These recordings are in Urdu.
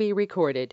be recorded.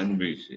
NVC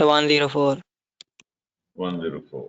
104। 104।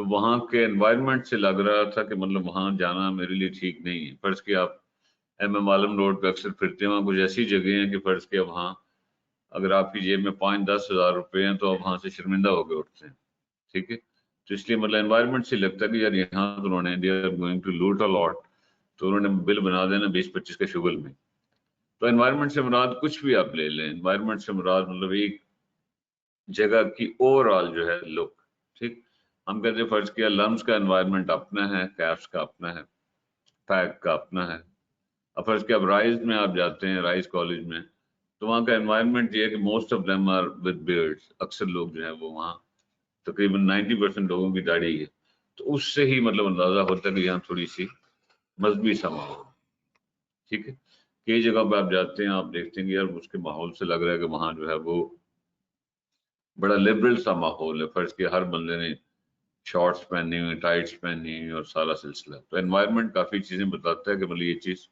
تو وہاں کے انوائرمنٹ سے لگ رہا تھا کہ مطلب وہاں جانا میرے لیے ٹھیک نہیں ہے. فرض کہ آپ ایم عالم روڈ پہ اکثر پھرتے ہیں, وہاں کچھ ایسی جگہ ہیں کہ فرض کیا وہاں اگر آپ کی جیب میں 5-10 ہزار روپے ہیں تو آپ وہاں سے شرمندہ ہو کے اٹھتے ہیں. ٹھیک ہے, تو اس لیے مطلب انوائرمنٹ سے لگتا ہے کہ یار یہاں تو انہوں نے دے آر گوئنگ ٹو لوٹ اے لاٹ, تو انہوں نے بل بنا دینا 20-25 کے شغل میں. تو انوائرمنٹ سے مراد کچھ بھی آپ لے لیں, انوائرمنٹ سے مراد مطلب ایک جگہ کی اوور آل جو ہے لک. ٹھیک, ہم کہتے ہیں فرض کیا لمس کا انوائرمنٹ اپنا ہے, کیپس کا اپنا ہے, پیک کا اپنا ہے. اب فرض کیا اب رائز میں آپ جاتے ہیں, رائز کالج میں, تو وہاں کا انوائرمنٹ یہ ہے کہ most of them are with beards, اکثر لوگ جو ہیں وہ وہاں تقریباً 90% لوگوں کی داڑھی ہے. تو اس سے ہی مطلب اندازہ ہوتا ہے کہ یہاں تھوڑی سی مذہبی سا ماحول. ٹھیک ہے, کئی جگہ پہ آپ جاتے ہیں, آپ دیکھتے ہیں کہ یار اس کے ماحول سے لگ رہا ہے کہ وہاں جو ہے وہ بڑا لبرل سا ماحول ہے. فرض کیا ہر بندے نے شارٹس پہنی ہوئی, ٹائٹس پہنی ہوئی اور سارا سلسلہ. تو انوائرمنٹ کافی چیزیں بتاتا ہے کہ مطلب یہ چیز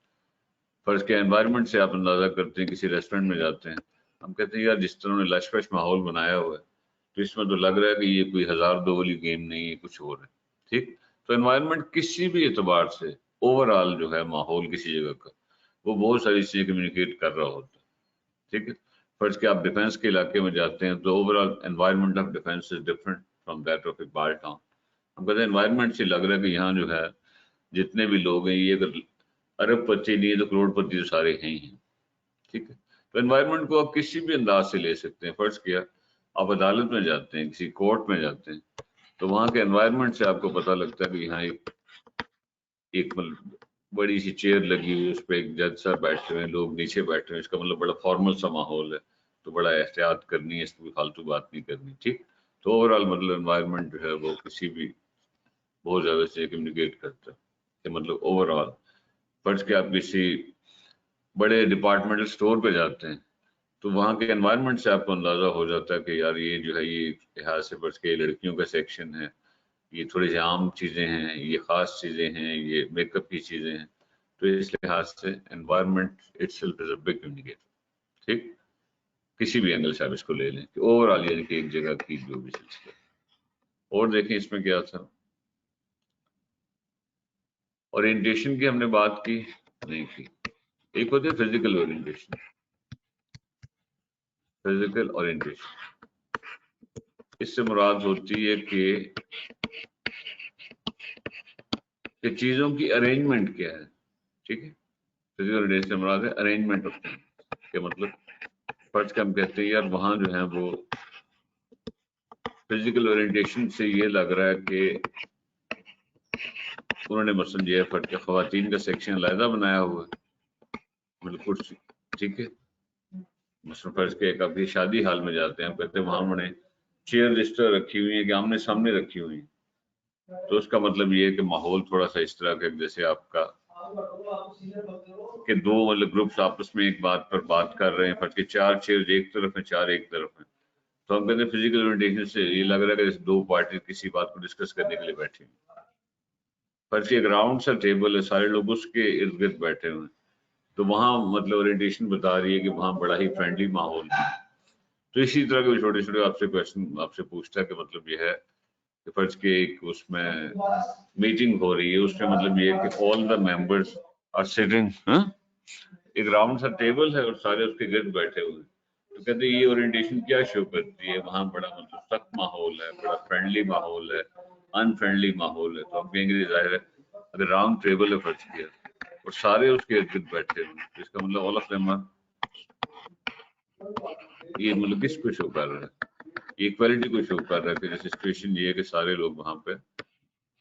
فرض کیا انوائرمنٹ سے آپ اندازہ کرتے ہیں. کسی ریسٹورینٹ میں جاتے ہیں, ہم کہتے ہیں یار جس طرح نے لش پش ماحول بنایا ہوا ہے تو اس میں تو لگ رہا ہے کہ یہ کوئی 1002 والی گیم نہیں ہے, کچھ اور ہے. ٹھیک, تو انوائرمنٹ کسی بھی اعتبار سے اوور آل جو ہے ماحول کسی جگہ کا وہ بہت ساری چیزیں کمیونیکیٹ کر رہا ہوتا ہے. ٹھیک ہے, فرض کہ آپ ڈیفینس کے علاقے میں جاتے ہیں تو over all environment of defence is different from that of Iqbal town. ہم کہتے ہیں انوائرمنٹ سے لگ رہا ہے کہ یہاں جو ہے جتنے بھی لوگ ہیں یہ اگر ارب پتی نہیں ہے تو کروڑ پتی تو سارے ہیں ہی ہیں. ٹھیک ہے, تو انوائرمنٹ کو آپ کسی بھی انداز سے لے سکتے ہیں. فرض کیا آپ عدالت میں جاتے ہیں, کسی کورٹ میں جاتے ہیں, تو وہاں کے انوائرمنٹ سے آپ کو پتہ لگتا ہے کہ یہاں ایک بڑی سی چیئر لگی ہوئی, اس پہ ایک جج صاحب بیٹھے ہوئے ہیں, لوگ نیچے بیٹھے ہوئے, اس کا مطلب بڑا فارمل سا ماحول ہے, تو بڑا احتیاط کرنی ہے, اس کو فالتو بات نہیں کرنی. ٹھیک, تو اوور آل مطلب انوائرمنٹ جو ہے وہ کسی بھی بہت زیادہ سے کمیونیکیٹ کرتا ہے کہ مطلب اوور آل. فرض کہ آپ کسی بڑے ڈپارٹمنٹل اسٹور پہ جاتے ہیں تو وہاں کے انوائرمنٹ سے آپ کو اندازہ ہو جاتا ہے کہ یار یہ جو ہے یہ لحاظ سے فرض کے لڑکیوں کا سیکشن ہے, یہ تھوڑی سی عام چیزیں ہیں, یہ خاص چیزیں ہیں, یہ میک اپ کی چیزیں ہیں. تو اس لحاظ سے environment itself is a big indicator. ٹھیک, کسی بھی اینگل سے آپ اس کو لے لیں کہ اوور آل یعنی کہ ایک جگہ کی جو بھی سلسلہ. اور دیکھیں اس میں کیا تھا, اورینٹیشن کی ہم نے بات کی نہیں کی. ایک ہوتی ہے فزیکل اورینٹیشن. فزیکل اورینٹیشن اس سے مراد ہوتی ہے کہ چیزوں کی ارینجمنٹ کیا ہے. ٹھیک ہے, فزیکل اورینٹیشن سے مراد ہے ارینجمنٹ آف تھنگس کہ مطلب فرض کہ ہم کہتے ہیں یار وہاں جو ہے وہ فزیکل اورینٹیشن سے یہ لگ رہا ہے کہ انہوں نے مثلاً یہ فرض کہ خواتین کا سیکشن علیحدہ بنایا ہوا ہے, مطلب کرسی. ٹھیک ہے, مثلاً فرض کہ ایک آپ شادی حال میں جاتے ہیں, ہم کہتے ہیں وہاں انہوں نے چیئر اس طرح رکھی ہوئی ہیں کہ آمنے سامنے رکھی ہوئی ہیں. تو اس کا مطلب یہ ہے کہ ماحول تھوڑا سا اس طرح کا جیسے آپ کا کہ دو مطلب گروپس آپس میں ایک بات پر بات کر رہے ہیں. فرض کہ 4 چیئر ایک طرف ہیں, 4 ایک طرف ہیں, تو ہم کہتے ہیں فزیکل اورینٹیشن سے یہ لگ رہا ہے کہ جیسے 2 پارٹی کسی بات کو ڈسکس کرنے کے لیے بیٹھے ہیں. فرض کہ ایک راؤنڈ سا ٹیبل ہے, سارے لوگ اس کے ارد گرد بیٹھے ہوئے ہیں, تو وہاں مطلب اورینٹیشن بتا رہی ہے کہ وہاں بڑا ہی فرینڈلی ماحول ہے. تو اسی طرح کے چھوٹے چھوٹے آپ سے کوشچن آپ سے پوچھتا ہے کہ مطلب یہ ہے کہ فرض کہ ایک اس میں میٹنگ ہو رہی ہے, اس میں مطلب یہ ہے کہ آل دا ممبرس آر سٹنگ, ایک راؤنڈ سا ٹیبل ہے اور سارے اس کے گرد بیٹھے ہوئے ہیں. تو کہتے ہیں یہ اورینٹیشن کیا شو کرتی ہے, وہاں بڑا مطلب سخت ماحول ہے, بڑا فرینڈلی ماحول ہے, انفرینڈلی ماحول ہے. تو ہم کہیں گے ظاہر ہے اگر راؤنڈ ٹیبل ہے فرض کیا اور سارے اس کے ارد گرد بیٹھے ہوئے ہیں, تو اس کا مطلب آل آف دیم یہ مطلب کس کو شو کر رہا ہے, ایکویلٹی کو شو کر رہا ہے. کہ جیسے سچویشن یہ ہے کہ سارے لوگ وہاں پہ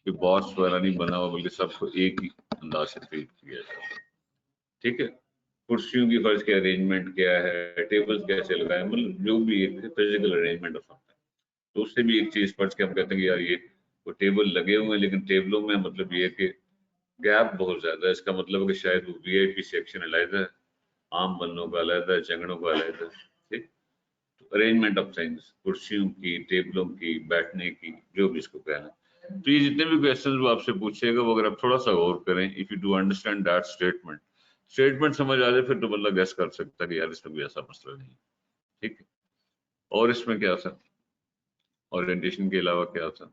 کہ باس وغیرہ نہیں بنا ہوا بلکہ سب کو ایک ہی انداز سے ٹریٹ کیا جاتا ہے. ٹھیک ہے, کرسیوں کی فرض کے ارینجمنٹ کیا ہے, ٹیبل کیسے لگائے, مطلب جو بھی ایک physical arrangement of some thing. تو اس سے بھی ایک چیز فرض کے ہم کہتے ہیں کہ یار یہ وہ ٹیبل لگے ہوئے ہیں لیکن ٹیبلوں میں مطلب یہ ہے کہ گیپ بہت زیادہ ہے. اس کا مطلب ہے کہ شاید وہ وی آئی پی سیکشن علیحدہ ہے, عام بندوں کا علیحدہ ہے, چنگڑوں کا علیحدہ ہے. ٹھیک, ارینجمنٹ آف تھنگس, کرسیوں کی, ٹیبلوں کی, بیٹھنے کی, جو بھی اس کو کہنا. تو یہ جتنے بھی کویشچنز وہ آپ سے پوچھے گا وہ اگر آپ تھوڑا سا غور کریں, if you do understand that statement سمجھ آ جائے پھر تو بندہ گیس کر سکتا ہے کہ یار اس میں کوئی ایسا مسئلہ نہیں. ٹھیک ہے, اور اس میں کیا تھا, اورینٹیشن کے علاوہ کیا تھا,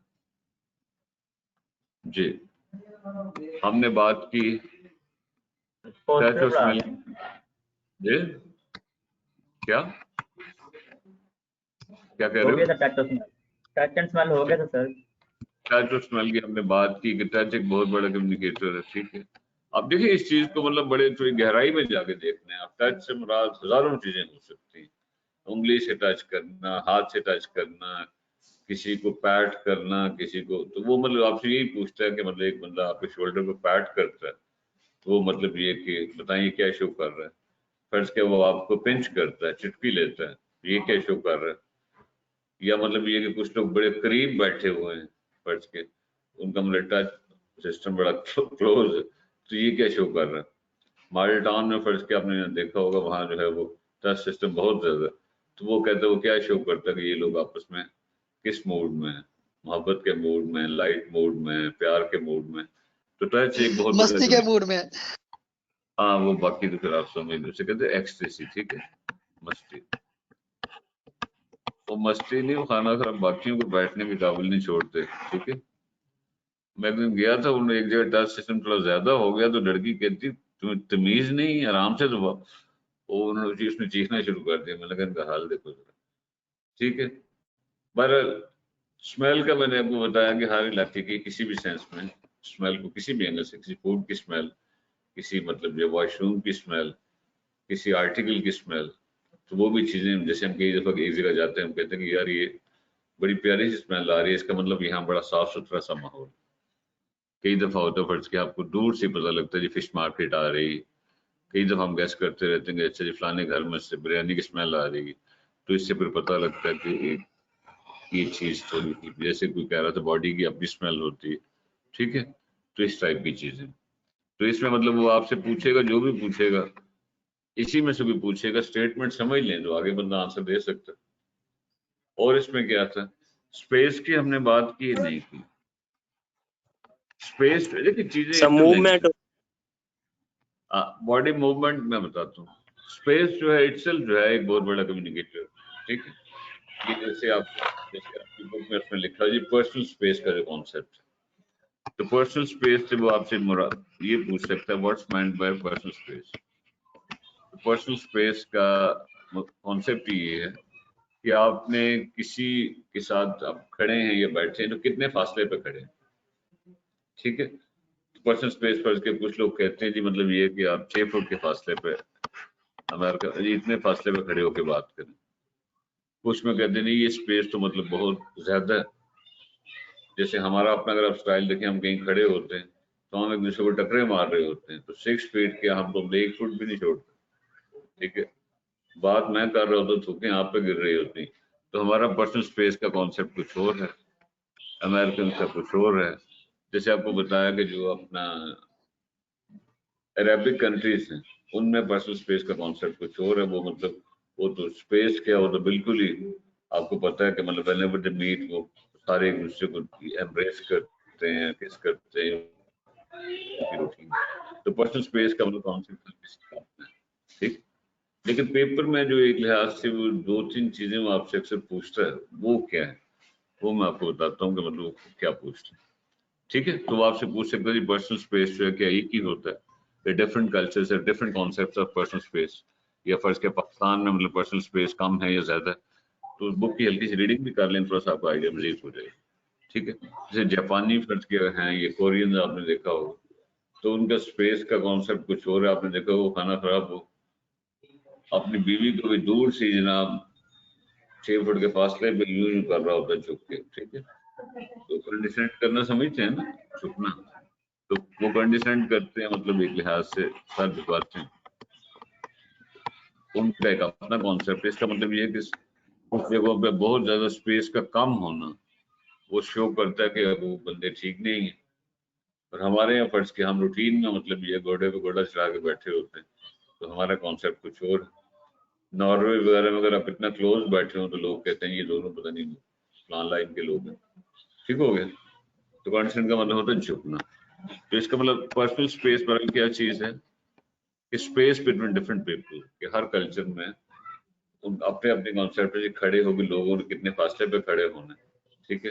جی ہم نے بات کی پوسٹر ٹچ پڑھا اسمیل. جی کیا کیا کہہ ہو رہے گیا ہو؟ تھا ٹچ اینڈ اسمیل ہو گیا تھا سر. ٹچ اور اسمیل کی ہم نے بات کی کہ ٹچ ایک بہت بڑا کمیونیکیٹر ہے. ٹھیک ہے اب دیکھیں اس چیز کو مطلب بڑے تھوڑی گہرائی میں جا کے دیکھنا ہے. اب ٹچ سے مراد ہزاروں چیزیں ہو سکتی ہیں. انگلی سے ٹچ کرنا, ہاتھ سے ٹچ کرنا, کسی کو پیٹ کرنا, کسی کو تو وہ مطلب آپ سے یہی پوچھتا ہے کہ مطلب ایک بندہ آپ کے شولڈر کو پیٹ کرتا ہے تو وہ مطلب یہ کہ بتائیں کیا شو کر رہا ہے. فرض کہ وہ آپ کو پنچ کرتا ہے, چٹکی لیتا ہے, یہ کیا شو کر رہا ہے. یا مطلب یہ کہ کچھ لوگ بڑے قریب بیٹھے ہوئے ہیں فرض کے ان کا مطلب ٹچ سسٹم بڑا کلوز ہے تو یہ کیا شو کر رہا ہے. ماڈل ٹاؤن میں فرض کے آپ نے دیکھا ہوگا وہاں جو ہے وہ ٹچ سسٹم بہت زیادہ تو وہ کہتے ہیں وہ کیا شو کرتا ہے کہ یہ لوگ آپس میں کس موڈ میں ہیں, محبت کے موڈ میں, لائٹ موڈ میں, پیار کے موڈ میں. تو ٹچ ایک بہت بڑا مستی کے موڈ میں. ہاں وہ باقی تو پھر آپ سمجھ لو اسے کہتے ہیں ایکسٹیسی. ٹھیک ہے مستی, وہ مستی نہیں, وہ کھانا خراب باقیوں کو بیٹھنے کے قابل نہیں چھوڑتے. ٹھیک ہے میں ایک دن گیا تھا انہوں نے ایک جگہ ٹچ سسٹم تھوڑا زیادہ ہو گیا تو لڑکی کہتی تمہیں تمیز نہیں, آرام سے. تو اس نے چیخنا شروع کر دیا. میں نے کہا ان کا حال دیکھو ذرا. ٹھیک ہے بہرحال اسمیل کا میں نے آپ کو بتایا کہ ہر علاقے کی کسی بھی سینس میں اسمیل کو کسی بھی اینگل سے, کسی فوڈ کی اسمیل, کسی مطلب جو واش روم کی اسمیل, کسی آرٹیکل کی اسمیل, تو وہ بھی چیزیں جیسے ہم کئی دفعہ ایک جگہ جاتے ہیں ہم کہتے ہیں کہ یار یہ بڑی پیاری سی اسمیل آ رہی ہے, اس کا مطلب یہاں بڑا صاف ستھرا سا ماحول. کئی دفعہ ہوتا ہے فرض کہ آپ کو دور سے پتہ لگتا ہے جی فش مارکیٹ آ رہی. کئی دفعہ ہم گیس کرتے رہتے ہیں کہ اچھا جی فلانے گھر میں سے بریانی کی اسمیل آ رہی, تو اس سے پھر پتہ لگتا ہے کہ یہ چیز تھوڑی جیسے کوئی کہہ رہا تھا باڈی کی اپنی اسمیل ہوتی ہے. ٹھیک ہے تو اس ٹائپ کی چیزیں. تو اس میں مطلب وہ آپ سے پوچھے گا, جو بھی پوچھے گا اسی میں سے بھی پوچھے گا, اسٹیٹمنٹ سمجھ لیں تو آگے بندہ آنسر دے سکتا. اور اس میں کیا تھا, اسپیس کی ہم نے بات کی نہیں کی. اسپیس دیکھیں چیزیں سب موومنٹ باڈی موومنٹ میں بتاتا ہوں. اسپیس جو ہے اٹسیلف جو ہے ایک بہت بڑا کمیونیکیٹر. ٹھیک ہے یہ جیسے آپ کی بک میں اس میں لکھا جی پرسنل اسپیس کا جو کانسیپٹ. تو پرسنل اسپیس سے وہ آپ سے یہ پوچھ سکتا ہے what's mind by personal space. Personal space کا کانسیپٹ یہ ہے کہ آپ نے کسی کے ساتھ آپ کھڑے ہیں یا بیٹھے ہیں تو کتنے فاصلے پہ کھڑے ہیں. ٹھیک ہے پرسنل اسپیس پر کے کچھ لوگ کہتے ہیں جی مطلب یہ کہ آپ 6 فٹ کے فاصلے پہ امریکہ اتنے فاصلے پہ کھڑے ہو کے بات کریں. کچھ میں کہتے ہیں نہیں یہ اسپیس تو مطلب بہت زیادہ ہے. جیسے ہمارا اپنا اگر آپ اسٹائل دیکھیں ہم کہیں کھڑے ہوتے ہیں تو ہم ایک دوسرے کو ٹکرے مار رہے ہوتے ہیں تو 6 فٹ کے ہم تو 1 فٹ بھی نہیں چھوڑتے. ٹھیک ہے بات میں کر رہا ہوتا تھوکیں آپ پہ گر رہی ہوتی. تو ہمارا پرسنل اسپیس کا کانسیپٹ کچھ اور ہے, امریکن کا کچھ اور ہے. جیسے آپ کو بتایا کہ جو اپنا عربک کنٹریز ہیں ان میں پرسنل اسپیس کا کانسیپٹ کچھ اور ہے. وہ مطلب وہ تو اسپیس کیا وہ تو بالکل ہی آپ کو پتا ہے کہ مطلب whenever they meet وہ سارے ایک دوسرے کو ایمبریس کرتے ہیں, کس کرتے ہیں. تو پرسنل اسپیس کا مطلب کانسیپٹ ٹھیک. لیکن پیپر میں جو ایک لحاظ سے وہ 2-3 چیزیں وہ آپ سے اکثر پوچھتا ہے وہ کیا ہے, وہ میں آپ کو بتاتا ہوں کہ مطلب وہ کیا پوچھتا ہے. ٹھیک ہے تو وہ آپ سے پوچھ سکتے ہیں پرسنل اسپیس جو ہے کیا ایک ہی ہوتا ہے, ڈفرنٹ کلچرز ہے, different concepts of personal space. یا فرض کے پاکستان میں مطلب پرسنل اسپیس کم ہے یا زیادہ ہے, تو اس بک کی ہلکی سی ریڈنگ بھی کر لیں تھوڑا سا آپ کو آئیڈیا مزید ہو جائے. ٹھیک ہے جیسے جاپانی فرض کے ہیں یہ کورین آپ نے دیکھا ہو تو ان کا اسپیس کا کانسیپٹ کچھ اور ہے. آپ نے دیکھا وہ کھانا خراب ہو اپنی بیوی کو بھی دور سے جناب 6 فٹ کے فاصلے پہ یوں کر رہا ہوتا ہے چھپ کے. ٹھیک ہے تو کنڈیسنڈ کرنا سمجھتے ہیں نا, چھپنا, تو وہ کنڈیسنڈ کرتے ہیں مطلب ایک لحاظ سے سر جھکاتے ہیں. ان کا ایک اپنا کانسیپٹ. اس کا مطلب یہ ہے کہ کچھ جگہوں پہ بہت زیادہ اسپیس کا کم ہونا وہ شو کرتا ہے کہ وہ بندے ٹھیک نہیں ہیں. اور ہمارے یہاں فرض کہ ہم روٹین میں مطلب یہ گوڑے پہ گوڑا چڑھا کے بیٹھے ہوتے ہیں تو ہمارا کانسیپٹ کچھ اور ہے. ناروے وغیرہ میں اگر آپ اتنا کلوز بیٹھے ہوں تو لوگ کہتے ہیں یہ دونوں پتہ نہیں فلان لائن کے لوگ ہیں. ٹھیک ہو گیا تو کنڈیشن کا مطلب ہوتا ہے جھکنا. تو اس کا مطلب پرسنل اسپیس پر کیا چیز ہے کہ اسپیس بٹوین ڈفرینٹ پیپل کہ ہر کلچر میں اپنے اپنے کانسیپٹ سے کھڑے ہو کے لوگوں نے کتنے فاصلے پہ کھڑے ہونا ہے. ٹھیک ہے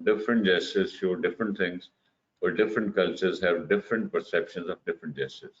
different gestures show different things or different cultures have different perceptions of different gestures.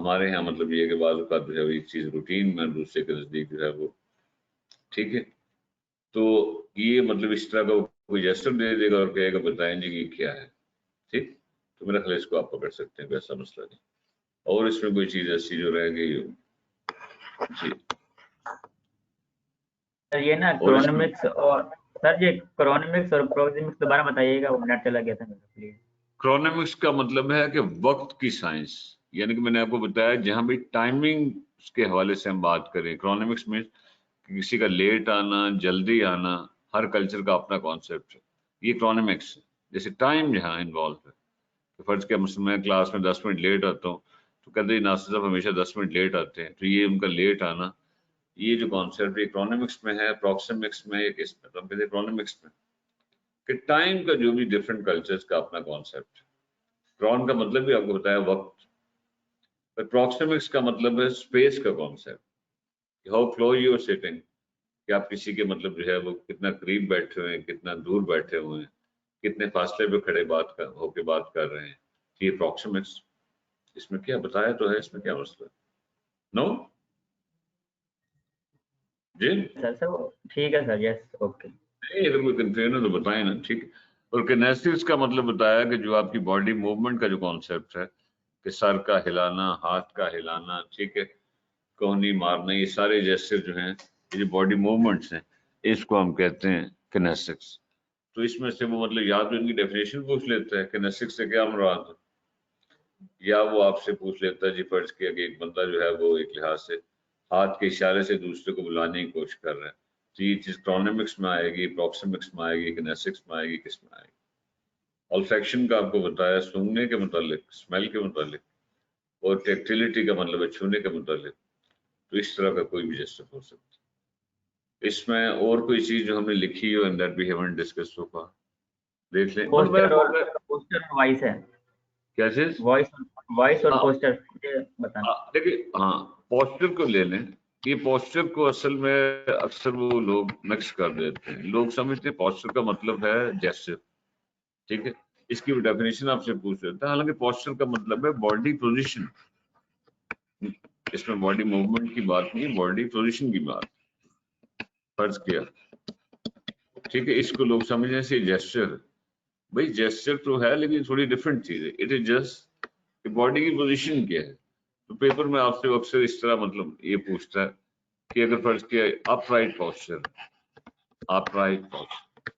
ہمارے یہاں مطلب یہ کہ بعض اوقات جو ہے وہ ایک چیز روٹین میں دوسرے کے نزدیک جو ہے وہ ٹھیک ہے. تو یہ مطلب اس طرح کا کوئی جیسٹر دے دے گا اور کہے گا بتائیں جی یہ کیا ہے, ٹھیک. تو میرا خیال اس کو آپ پکڑ سکتے ہیں, کوئی ایسا مسئلہ نہیں. اور اس میں کوئی چیز ایسی جو رہ گئی جی. سر یہ نا کرونمکس اور سر یہ کرونمکس اور پروگزیمکس دوبارہ بتائیے گا, وہ منٹ چلا گیا تھا میرا, پلیز. کرونمکس کا مطلب ہے کہ وقت کی سائنس, یعنی کہ میں نے آپ کو بتایا جہاں بھی ٹائمنگ کے حوالے سے ہم بات کریں. کرونمکس میں کسی کا لیٹ آنا, جلدی آنا, ہر کلچر کا اپنا کانسیپٹ ہے, یہ کرونمکس ہے. جیسے ٹائم جہاں انوالو ہے, فرض کیا میں کلاس میں 10 منٹ لیٹ آتا ہوں تو کہتے ہیں ناصر صاحب ہمیشہ 10 منٹ لیٹ آتے ہیں, تو یہ ان کا لیٹ آنا, یہ جو کانسیپٹ ہے اکنامکس میں ہے, پروکسیمکس میں, ایک اس میں, تو ہم کہتے ہیں اکنامکس میں کہ ٹائم کا جو بھی ڈفرینٹ کلچرز کا اپنا کانسیپٹ ہے. کرون کا مطلب بھی آپ کو بتایا وقت, پروکسیمکس کا مطلب ہے اسپیس کا concept, how close you are sitting, کہ آپ کسی کے مطلب جو ہے وہ کتنا قریب بیٹھے ہوئے ہیں, کتنا دور بیٹھے ہوئے ہیں, کتنے فاصلے پہ کھڑے ہو کے بات کر رہے ہیں. یہ پروکسیمکس. اس میں کیا بتایا تو ہے, اس میں کیا مسئلہ نو جی. سر ٹھیک ہے سر, یس اوکے. نہیں اگر کوئی کنفیوژن ہے تو بتائیں نا, ٹھیک. اور کنیسٹکس کا مطلب بتایا کہ جو آپ کی باڈی موومنٹ کا جو کانسیپٹ ہے کہ سر کا ہلانا, ہاتھ کا ہلانا, ٹھیک ہے, کوہنی مارنا, یہ سارے جیسچر جو ہیں, یہ جو باڈی موومنٹس ہیں, اس کو ہم کہتے ہیں کنیسٹکس. تو اس میں سے وہ مطلب یا تو ان کی ڈیفینیشن پوچھ لیتا ہے کنیسٹکس سے کیا مراد ہے, یا وہ آپ سے پوچھ لیتا ہے جی فرض کیا کہ ایک بندہ جو ہے وہ ایک لحاظ سے ہاتھ کے اشارے سے دوسرے کو بلانے کی کوشش کر رہا ہے, تو یہ چیز کرونمکس میں آئے گی, پروکسیمکس میں آئے گی, کنیسٹکس میں آئے گی, کس میں آئے گی. آلفیکشن کا آپ کو بتایا سونگنے کے متعلق, اسمیل کے متعلق, اور ٹیکٹیلٹی کا مطلب ہے چھونے کے متعلق. تو اس طرح کا کوئی بھی جسٹر ہو سکتا ہے. اس میں اور کوئی چیز جو ہم نے لکھی ہو and that we haven't discuss so far, دیکھ لیں. پوسٹر اور وائس ہے, کیا چیز وائس اور پوسٹر بتانا. دیکھیے, ہاں پوسچر کو لے لیں. یہ پوسچر کو اصل میں اکثر وہ لوگ مکس کر دیتے ہیں. لوگ سمجھتے ہیں پوسچر کا مطلب ہے جیسچر, ٹھیک ہے, اس کی ڈیفینیشن آپ سے پوچھ لیتا ہے. حالانکہ پوسچر کا مطلب ہے باڈی پوزیشن, اس میں باڈی موومنٹ کی بات نہیں, باڈی پوزیشن کی بات. فرض کیا ٹھیک ہے, اس کو لوگ سمجھنے سے جیسچر, بھائی جیسچر تو ہے لیکن تھوڑی ڈفرینٹ چیز ہے. اٹ از جسٹ کہ باڈی کی پوزیشن کیا ہے. تو پیپر میں آپ سے اکثر اس طرح مطلب یہ پوچھتا ہے کہ اگر فرض کیا up right posture, up right posture,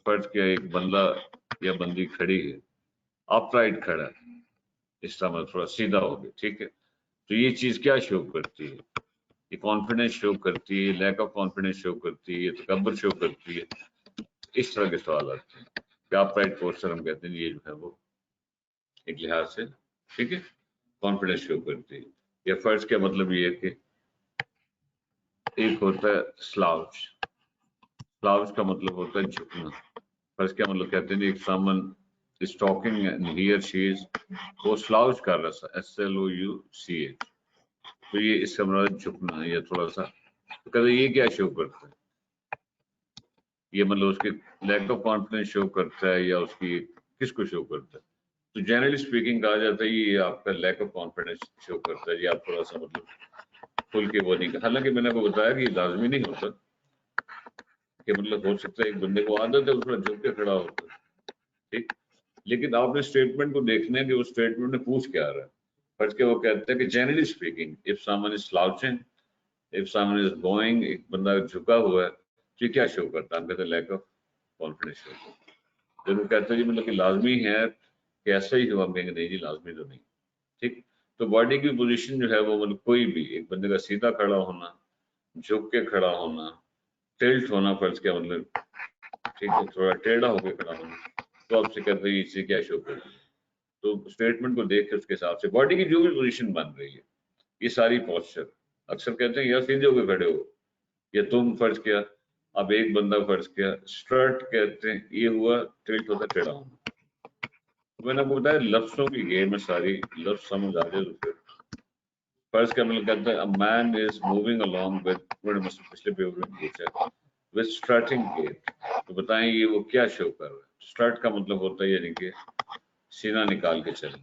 فرض کیا ایک بندہ یا بندی کھڑی ہے, اپ رائٹ کھڑا ہے, اس طرح مطلب تھوڑا سیدھا ہو گیا, ٹھیک ہے. تو یہ چیز کیا شو کرتی ہے, یہ کانفیڈنس شو کرتی ہے, لیک آف کانفیڈنس شو کرتی ہے, یہ تکبر شو کرتی ہے. اس طرح کے سوال آتے ہیں کہ اپ رائٹ پوسچر ہم کہتے ہیں یہ جو ہے وہ ایک لحاظ سے ٹھیک ہے کانفیڈنس شو کرتی ہے. یا فرض کا مطلب یہ ہے کہ ایک ہوتا ہے سلاؤچ, سلاؤچ کا مطلب ہوتا ہے جھکنا. فرض کیا مطلب کہتے ہیں ایک سامن is talking and he or she is وہ سلاؤچ کر رہا ہے, SLOUCH, تو یہ اس کا مطلب جھکنا یا تھوڑا سا, تو کہتے ہیں یہ کیا شو کرتا ہے, یہ مطلب اس کی لیک آف کانفیڈنس شو کرتا ہے یا اس کی کس کو شو کرتا ہے. تو جنرلی اسپیکنگ کہا جاتا ہے یہ آپ کا لیک آف کانفیڈنس شو کرتا ہے, یہ آپ تھوڑا سا مطلب کھل کے وہ نہیں. حالانکہ میں نے کو بتایا کہ یہ لازمی نہیں ہوتا, کہ مطلب ہو سکتا ہے ایک بندے کو عادت ہے وہ تھوڑا جھک کے کھڑا ہوتا ہے, ٹھیک. لیکن آپ نے اسٹیٹمنٹ کو دیکھنا ہے کہ وہ اسٹیٹمنٹ میں پوچھ کیا رہا ہے. فرض کے وہ کہتے ہیں کہ generally speaking if someone is slouching, if someone is going, ایک بندہ جھکا ہوا ہے, تو یہ کیا شو کرتا ہے, ہم کہتے ہیں لیک آف کانفیڈنس شو کرتا ہے. جب وہ کہتے ہیں جی مطلب کہ لازمی ہے کہ ایسا ہی ہو, ہم کہیں گے نہیں جی لازمی تو نہیں, ٹھیک. تو باڈی کی پوزیشن جو ہے وہ مطلب کوئی بھی ایک بندے کا سیدھا کھڑا ہونا, جھک کے کھڑا ہونا, ٹلٹ ہونا, فرض کیا مطلب ٹھیک ہے تھوڑا ٹیڑھا ہو کے کھڑا ہونا, تو آپ سے کہتے ہیں اس سے کیا شو کرتی ہے. تو اسٹیٹمنٹ کو دیکھ کے اس کے حساب سے باڈی کی جو بھی پوزیشن بن رہی ہے, یہ ساری پوسچر اکثر کہتے ہیں یا سیدھے ہو کے کھڑے ہو, یا تم فرض کیا اب ایک بندہ فرض کیا اسٹرٹ کہتے ہیں, یہ ہوا ٹلٹ ہوتا ٹیڑھا ہونا. میں نے آپ کو بتایا لفظوں کی گیم میں ساری لفظ سمجھ آ جائے تو پھر فرض کیا مطلب کہتا ہے مین از موونگ along with پچھلے پیپر میں پوچھا with strutting gait, تو بتائیں یہ وہ کیا شو کر رہا ہے. اسٹرٹ کا مطلب ہوتا ہے یعنی کہ سینہ نکال کے چلیں,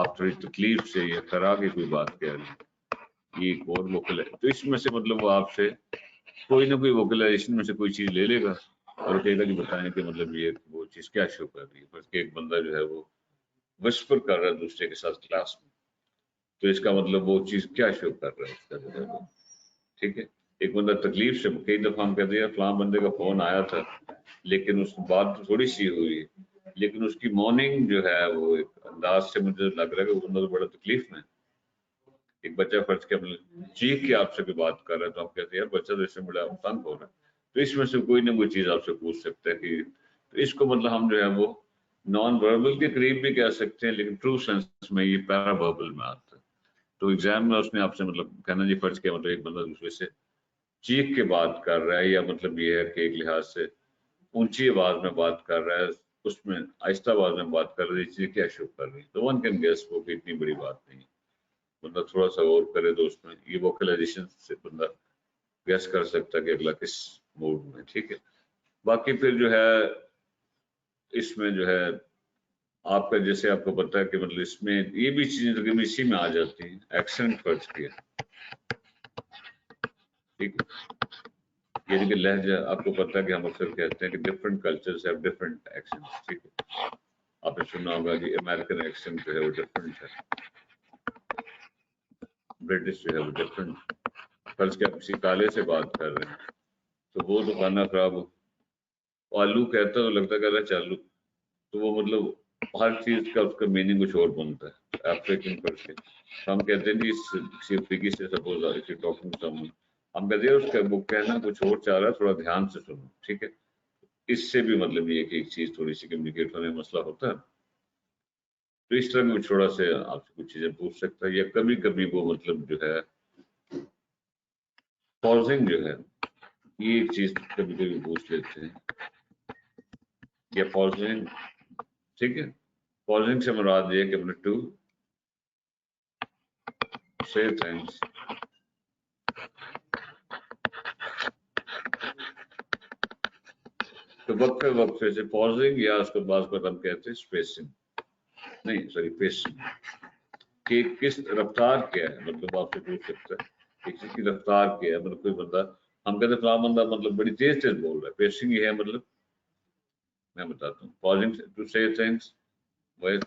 آپ تھوڑی تکلیف سے یا کرا کے کوئی بات کہہ رہے ہیں، یہ ایک اور ووکلائز، تو اس میں سے مطلب وہ آپ سے کوئی نہ کوئی ووکلائزیشن میں سے کوئی چیز لے لے گا اور کہے گا کہ بتائیں کہ مطلب یہ وہ چیز کیا شو کر رہی ہے. بس کہ ایک بندہ جو ہے وہ وسپر کر رہا ہے دوسرے کے ساتھ کلاس میں، تو اس کا مطلب وہ چیز کیا شو کر رہا ہے اس کا جو ہے وہ. ٹھیک ہے، ایک بندہ تکلیف سے، کئی دفعہ ہم کہتے ہیں فلاں بندے کا فون آیا تھا لیکن اس بات تو تھوڑی سی ہوئی، لیکن اس کی مارننگ جو ہے وہ ایک انداز سے مجھے لگ رہا ہے کہ وہ بندہ تو بڑا تکلیف میں ہے. ایک بچہ فرض کے چیخ کے آپ سے کوئی بات کر رہا ہے تو آپ کہتے ہیں یار بچہ تو اس سے بڑا تنگ ہو رہا ہے، تو اس میں سے کوئی نہ کوئی چیز آپ سے پوچھ سکتا ہے کہ تو اس کو مطلب ہم جو ہے وہ نان وربل کے قریب بھی کہہ سکتے ہیں، لیکن ٹرو سینس میں یہ پیرا وربل میں آتا ہے. تو ایگزام میں اس نے آپ سے مطلب کہنا جی فرض کیا مطلب ایک بندہ دوسرے سے چیخ کے بات کر رہا ہے، یا مطلب یہ ہے کہ ایک لحاظ سے اونچی آواز میں بات کر رہا ہے، اس میں آہستہ آواز میں بات کر رہی ہے، چیز کیا شو کر رہی ہے، تو ون کین گیس وہ کہ اتنی بڑی بات نہیں ہے. بندہ تھوڑا سا غور کرے تو اس میں یہ ووکلائزیشن سے بندہ گیس کر سکتا ہے کہ اگلا کس موڈ میں. ٹھیک ہے، باقی پھر جو ہے اس میں جو ہے آپ کا جیسے آپ کو پتا ہے کہ مطلب اس میں یہ بھی چیزیں تقریباً اسی میں آ جاتی ہیں. ایکسنٹ فرض کیا، ٹھیک ہے، یعنی کہ لہجہ آپ کو پتا ہے کہ ہم اکثر کہتے ہیں کہ different cultures have different accents. ٹھیک ہے، آپ نے سنا ہوگا کہ امریکن ایکسنٹ جو ہے وہ ڈفرینٹ ہے، برٹش جو ہے وہ ڈفرینٹ. فرض کیا آپ کسی کالے سے بات کر رہے ہیں تو وہ تو کھانا خراب ہو، آلو کہتا تو لگتا کہ اللہ چالو، تو وہ مطلب ہر چیز کا اس کا میننگ کچھ اور بنتا ہے. افریقن کر کے ہم کہتے ہیں جی کسی افریقی سے سپوز ہم کہتے ہیں اس کا وہ کہنا کچھ اور چاہ رہا ہے، تھوڑا دھیان سے سنو. ٹھیک ہے، اس سے بھی مطلب یہ کہ ایک چیز تھوڑی سی کمیونیکیٹ ہونے میں مسئلہ ہوتا ہے. تو اس طرح بھی تھوڑا سے آپ سے کچھ چیزیں پوچھ سکتا ہے، یا کبھی کبھی وہ مطلب جو ہے پازنگ جو ہے یہ ایک چیز کبھی کبھی پوچھ لیتے ہیں، یا پازنگ. ٹھیک ہے، پازنگ سے مراد یہ کہ ٹو say things تو وقفے وقفے سے پازنگ، یا اس کو بعض پر ہم کہتے ہیں اسپیسنگ، نہیں سوری پیسنگ، کہ کس رفتار کیا ہے. مطلب آپ سے پوچھ سکتا ہے کہ کس کی رفتار کیا ہے. مطلب کوئی بندہ ہم کہتے ہیں فلاں بندہ مطلب بڑی تیز تیز بول رہا ہے. پیسنگ یہ ہے مطلب میں بتاتا ہوں، پازنگ to say things with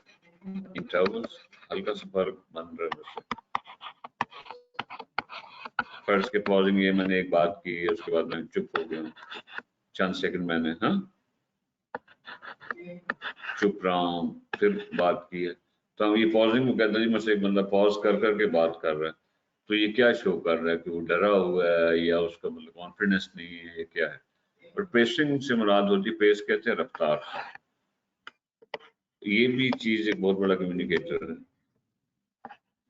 intervals، ہلکا سا فرق بن رہا ہے. بس فرض کے پازنگ یہ میں نے ایک بات کی، اس کے بعد میں چپ ہو گیا ہوں چند سیکنڈ، میں نے چپ رہا ہوں پھر بات کی ہے، تو ہم یہ پازنگ میں کہتے ہیں جی مثلا ایک بندہ پاز کر کر کے بات کر رہا ہے تو یہ کیا شو کر رہا ہے کہ وہ ڈرا ہوا ہے یا اس کا مطلب کانفیڈنس نہیں ہے، یہ کیا ہے. اور پیسنگ سے مراد ہوتی ہے، پیس کہتے ہیں رفتار. یہ بھی چیز ایک بہت بڑا کمیونیکیٹر ہے.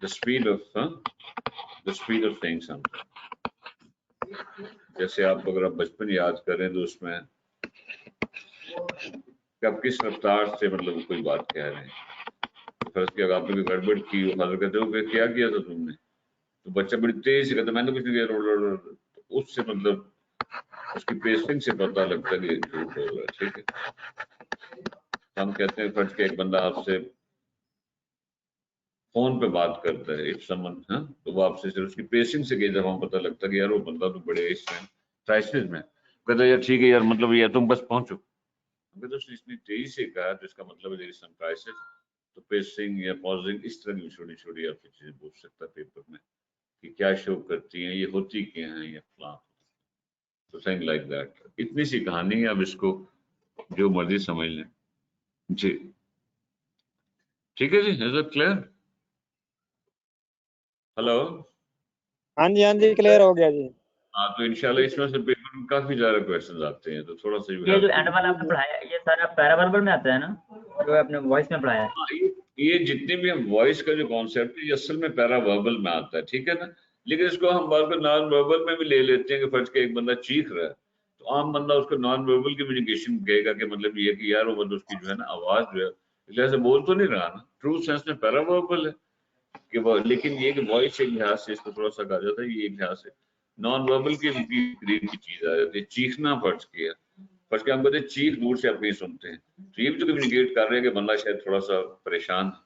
the speed of saying something. جیسے آپ اگر آپ بچپن یاد کریں تو اس میں کب کس رفتار سے مطلب کوئی بات کہہ رہے ہیں. فرض کیا آپ نے کوئی گڑبڑ کی، حضرت کہتے ہو کہ کیا کیا تھا تم نے، تو بچہ بڑی تیز سے کہتا میں نے کچھ نہیں کیا، اس سے مطلب اس کی پیسنگ سے پتہ لگتا ہے کہ جھوٹ ہو رہا ہے. ٹھیک ہے، ہم کہتے ہیں فرض کہ ایک بندہ آپ سے فون پہ بات کرتا ہے تو وہ آپ سے اس کی پیسنگ سے کئی دفعہ پتہ لگتا ہے کہ یار وہ بندہ تو بڑے اس میں کرائسس میں کہتا ہے یار ٹھیک ہے یار مطلب یہ تم بس پہنچو. اس نے تیزی سے کہا تو اس کا مطلب ہے کرائسس. تو پیسنگ یا پازنگ اس طرح کی چھوٹی چھوٹی آپ کی چیزیں پوچھ سکتا ہے پیپر میں کہ کیا شو کرتی ہیں، یہ ہوتی کیا ہیں، یا فلاں. تو تھنگ لائک دیٹ. اتنی سی کہانی ہے، اب اس کو جو مرضی سمجھ لیں. جی ٹھیک ہے جی، از اٹ کلیئر؟ ہلو، ہاں جی کلیئر ہو گیا جی. ہاں تو انشاءاللہ اس میں سے پیپر میں کافی زیادہ کویشچنز آتے ہیں، تو تھوڑا سا یہ جو اینڈ والا آپ نے پڑھایا یہ سارا پیراوربل میں آتا ہے نا، جو آپ نے وائس میں پڑھایا ہے؟ یہ جتنے بھی ہم وائس کا جو کانسیپٹ ہے یہ اصل میں پیرا وربل میں آتا ہے. ٹھیک ہے نا، لیکن اس کو ہم بعض کو نان وربل میں بھی لے لیتے ہیں کہ فرض کہ ایک بندہ چیخ رہا ہے تو عام بندہ اس کو نان وربل کمیونیکیشن کہے گا کہ مطلب یہ کہ یار وہ بندہ اس کی جو ہے نا آواز جو ہے جیسے بول تو نہیں رہا نا، ٹرو سینس میں پیرا وربل ہے کہ وہ، لیکن یہ کہ وائس ایک لحاظ سے اس کو تھوڑا سا کہا جاتا ہے، یہ ایک لحاظ سے نان وربل کے قریب کی چیز آ جاتی ہے. چیخنا فرض کیا، فرض کیا ہم کہتے ہیں چیخ دور سے آپ نہیں سنتے ہیں، تو یہ بھی تو کمیونیکیٹ کر رہے ہیں کہ بندہ شاید تھوڑا سا پریشان ہے.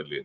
earlier।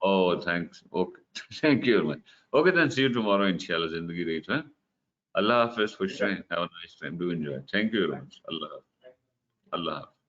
Oh, thanks. Okay. Thank you very much. Okay, then see you tomorrow, inshallah. Zindagi Reet, huh? Allah Hafiz, Khush rahein. Have a nice time. Do enjoy. Thank you very much. Allah Hafiz. Allah Hafiz.